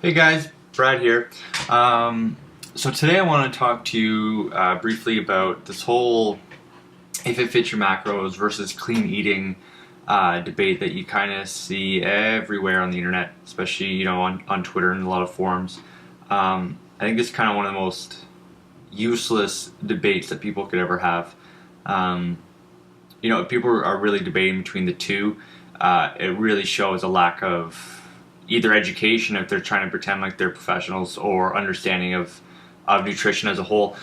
Hey guys, Brad here. So today I want to talk to you briefly about this whole if it fits your macros versus clean eating debate that you kind of see everywhere on the internet, especially on Twitter and a lot of forums. I think it's kind of one of the most useless debates that people could ever have. If people are really debating between the two, it really shows a lack of either education if they're trying to pretend like they're professionals or understanding of nutrition as a whole.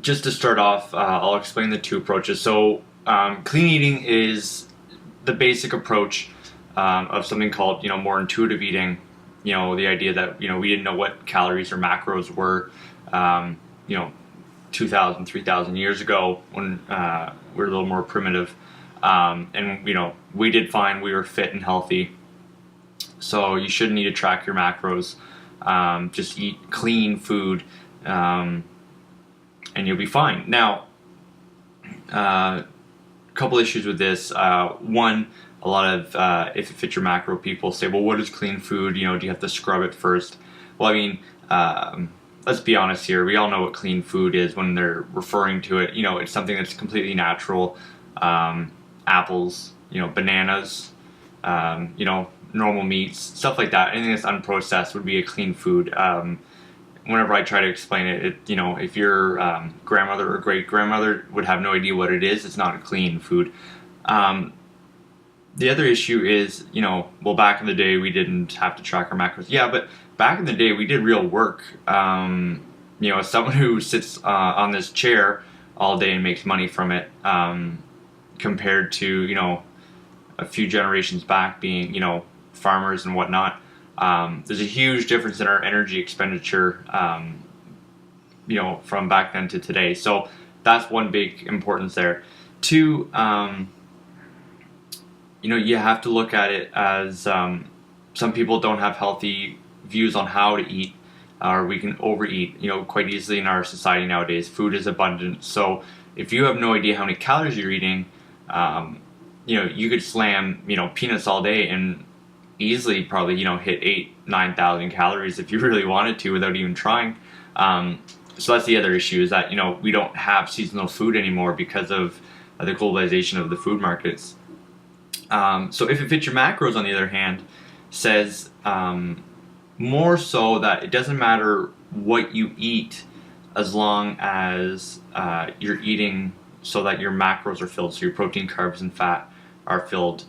Just to start off, I'll explain the two approaches. So clean eating is the basic approach of something called more intuitive eating. The idea that we didn't know what calories or macros were 2,000, 3,000 years ago when we were a little more primitive. And we did find we were fit and healthy. So you shouldn't need to track your macros. Just eat clean food, and you'll be fine. Now, a couple issues with this. One, a lot of if it fits your macro people say, well, what is clean food? Do you have to scrub it first? Well, I mean, let's be honest here. We all know what clean food is when they're referring to it. It's something that's completely natural. Apples, bananas, normal meats, stuff like that. Anything that's unprocessed would be a clean food. Whenever I try to explain it, if your grandmother or great grandmother would have no idea what it is, it's not a clean food. The other issue is, well, back in the day we didn't have to track our macros. Yeah, but back in the day we did real work. As someone who sits on this chair all day and makes money from it, compared to a few generations back being farmers and whatnot, there's a huge difference in our energy expenditure from back then to today. So that's one big importance there. Two, you have to look at it as some people don't have healthy views on how to eat, or we can overeat quite easily in our society nowadays. Food is abundant, so if you have no idea how many calories you're eating, you could slam peanuts all day and easily probably hit 8,000-9,000 calories if you really wanted to without even trying. So that's the other issue, is that we don't have seasonal food anymore because of the globalization of the food markets. So if it fits your macros, on the other hand, says more so that it doesn't matter what you eat as long as you're eating so that your macros are filled, so your protein, carbs, and fat are filled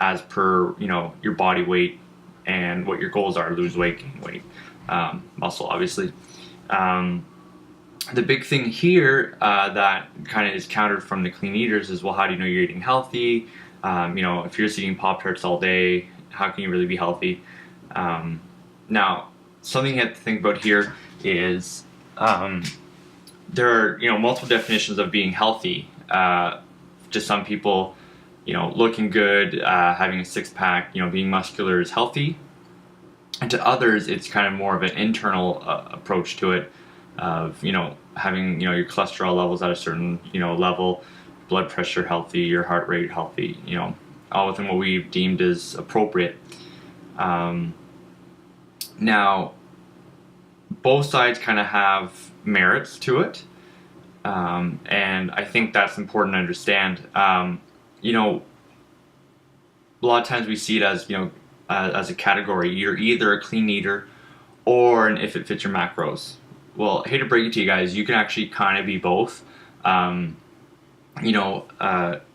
as per your body weight and what your goals are: lose weight, gain weight, muscle, obviously. The big thing here that kind of is countered from the clean eaters is, well, how do you know you're eating healthy? If you're just eating Pop-Tarts all day, how can you really be healthy? Now, something you have to think about here is there are multiple definitions of being healthy. To some people, looking good, having a six-pack, being muscular is healthy. And to others, it's kind of more of an internal approach to it, of having your cholesterol levels at a certain level, blood pressure healthy, your heart rate healthy, all within what we've deemed as appropriate. Now, both sides kind of have merits to it, and I think that's important to understand. A lot of times we see it as a category. You're either a clean eater or an if it fits your macros. Well, I hate to break it to you guys, you can actually kind of be both.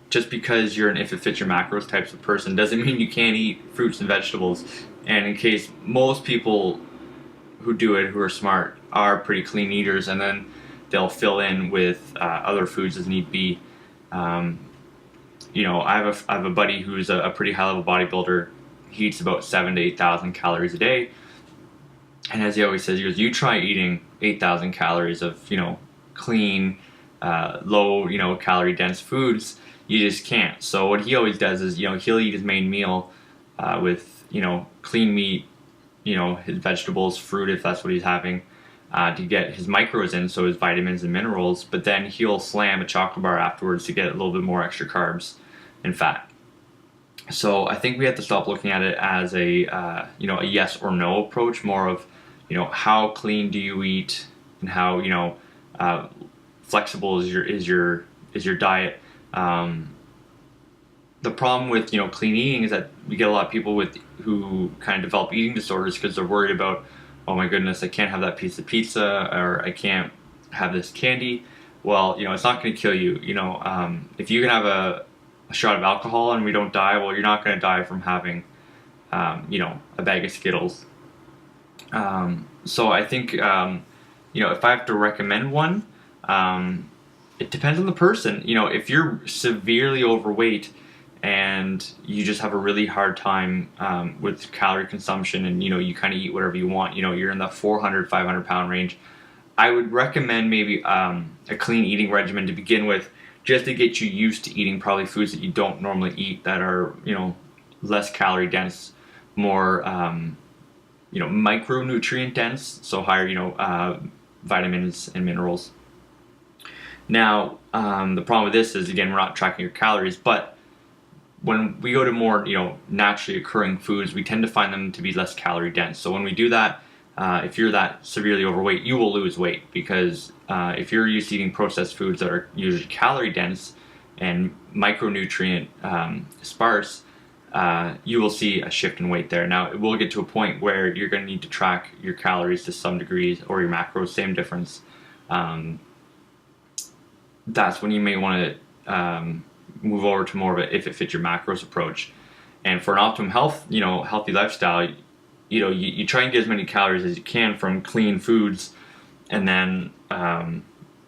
Just because you're an if it fits your macros types of person doesn't mean you can't eat fruits and vegetables. And in case most people who do it, who are smart, are pretty clean eaters, and then they'll fill in with other foods as need be. I have a buddy who's a pretty high level bodybuilder. He eats about 7,000 to 8,000 calories a day, and as he always says, he goes, "You try eating 8,000 calories of clean, low calorie dense foods, you just can't." So what he always does is he'll eat his main meal with clean meat, his vegetables, fruit if that's what he's having, to get his micros in, so his vitamins and minerals, but then he'll slam a chocolate bar afterwards to get a little bit more extra carbs and fat. So I think we have to stop looking at it as a a yes or no approach, more of how clean do you eat, and how uh, flexible is your diet. The problem with clean eating is that we get a lot of people who kind of develop eating disorders because they're worried about, oh my goodness, I can't have that piece of pizza, or I can't have this candy. Well, it's not going to kill you. If you can have a shot of alcohol and we don't die, well, you're not going to die from having a bag of Skittles. So I think if I have to recommend one, it depends on the person. If you're severely overweight and you just have a really hard time with calorie consumption, and you kind of eat whatever you want, you're in the 400, 500 pound range, I would recommend maybe a clean eating regimen to begin with, just to get you used to eating probably foods that you don't normally eat, that are less calorie dense, more micronutrient dense, so higher vitamins and minerals. Now, the problem with this is, again, we're not tracking your calories, but when we go to more naturally occurring foods, we tend to find them to be less calorie dense. So when we do that, if you're that severely overweight, you will lose weight, because if you're used to eating processed foods that are usually calorie dense and micronutrient sparse, you will see a shift in weight there. Now, it will get to a point where you're going to need to track your calories to some degree, or your macros, same difference. That's when you may want to move over to more of a if it fits your macros approach. And for an optimum healthy lifestyle, you try and get as many calories as you can from clean foods, and then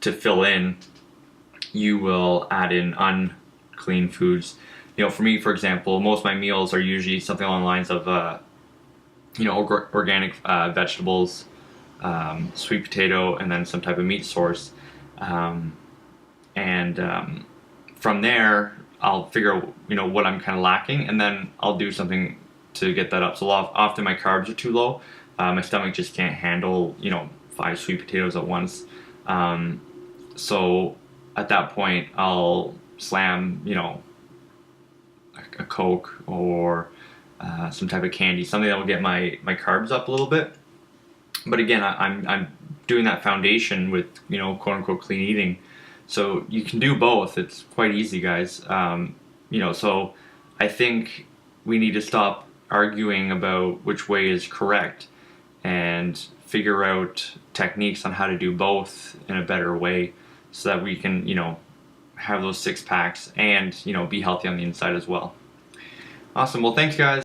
to fill in, you will add in unclean foods. For me, for example, most of my meals are usually something along the lines of organic vegetables, sweet potato, and then some type of meat source. From there, I'll figure out what I'm kind of lacking, and then I'll do something to get that up. So often my carbs are too low. My stomach just can't handle 5 sweet potatoes at once. So at that point, I'll slam a Coke, or some type of candy, something that will get my carbs up a little bit. But again, I'm doing that foundation with quote unquote clean eating. So you can do both. It's quite easy, guys. So I think we need to stop arguing about which way is correct, and figure out techniques on how to do both in a better way, so that we can have those 6 packs and be healthy on the inside as well. Awesome. Well, thanks, guys.